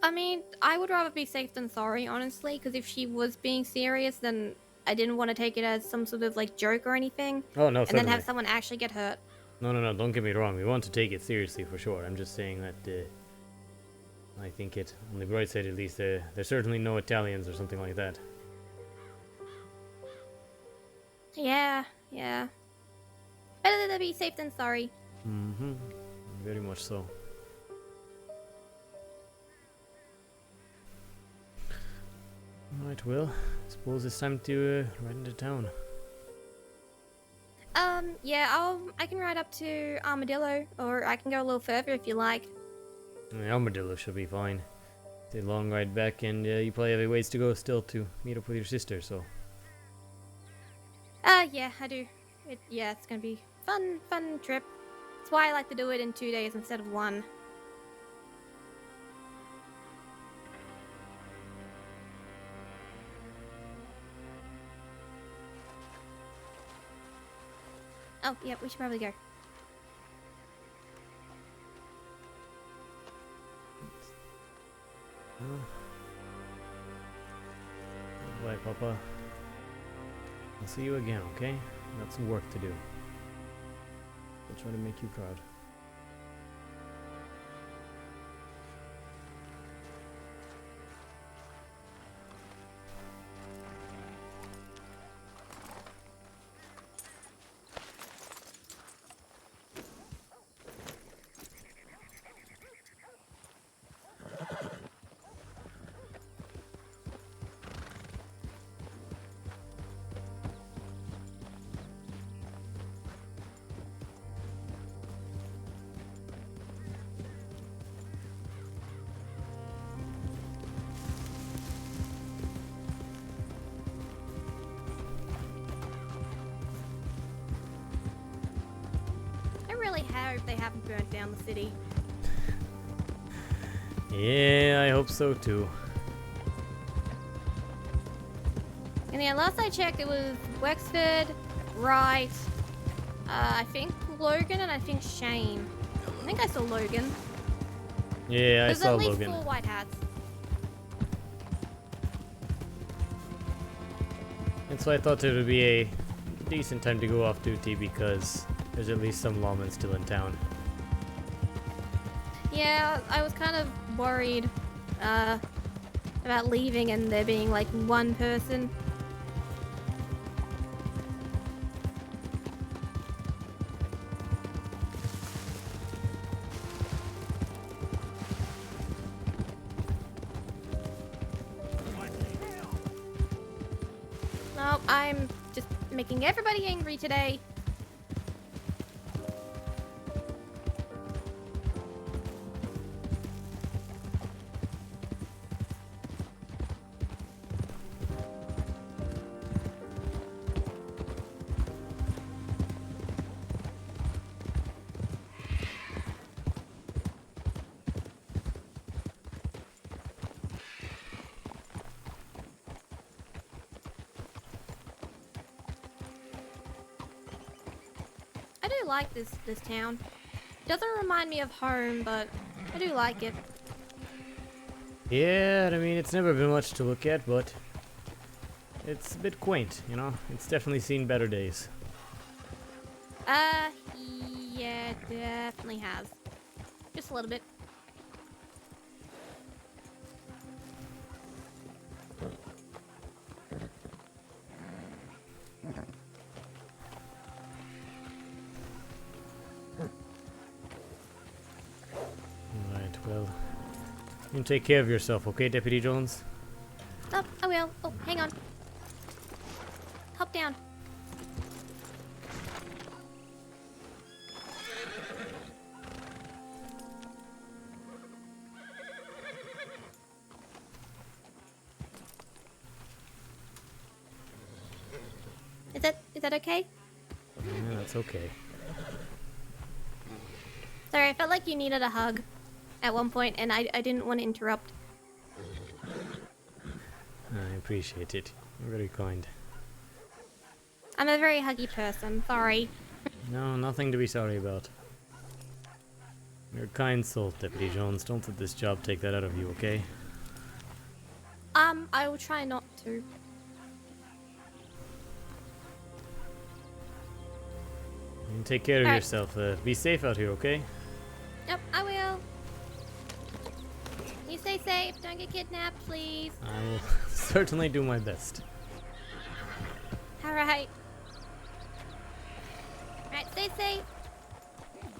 I mean, I would rather be safe than sorry, honestly, because if she was being serious, then I didn't want to take it as some sort of like joke or anything, Oh, no, and then certainly. have someone actually get hurt. No, don't get me wrong. We want to take it seriously for sure. I'm just saying that I think it, on the bright side at least, there's certainly no Italians or something like that. Yeah, yeah. Better to be safe than sorry. Mm-hmm. Very much so. Alright, well, suppose it's time to ride into town. Yeah, I can ride up to Armadillo, or I can go a little further if you like. The Armadillo should be fine. It's a long ride back, and you probably have a ways to go still to meet up with your sister, so... Yeah, I do. Yeah, it's gonna be fun trip. That's why I like to do it in 2 days instead of one. Oh, yeah, we should probably go. Bye, Papa. I'll see you again, okay? Got some work to do. I'll try to make you proud. I really hope they haven't burnt down the city. Yeah, I hope so too. And yeah, last I checked, it was Wexford, Wright, I think Logan, and I think Shane. I think I saw Logan. Yeah, I There's saw at least Logan. 4 white hats. And so I thought it would be a decent time to go off duty because there's at least some lawmen still in town. Yeah, I was kind of worried about leaving and there being like one person. No, I'm just making everybody angry today. I do like this town. Doesn't remind me of home, but I do like it. Yeah, I mean, it's never been much to look at, but it's a bit quaint, you know? It's definitely seen better days. Yeah, it definitely has. Just a little bit. Alright, well, you take care of yourself, okay, Deputy Jones? Oh, I will. Oh, hang on. Hop down. Is that okay? Yeah, that's okay. Sorry, I felt like you needed a hug at one point, and I didn't want to interrupt. I appreciate it. You're very kind. I'm a very huggy person. Sorry. No, nothing to be sorry about. You're a kind soul, Deputy Jones. Don't let this job take that out of you, okay? I will try not to. You take care of Alright. yourself. Be safe out here, okay? Yep, I will. You stay safe. Don't get kidnapped, please. I will certainly do my best. Alright. Alright, stay safe.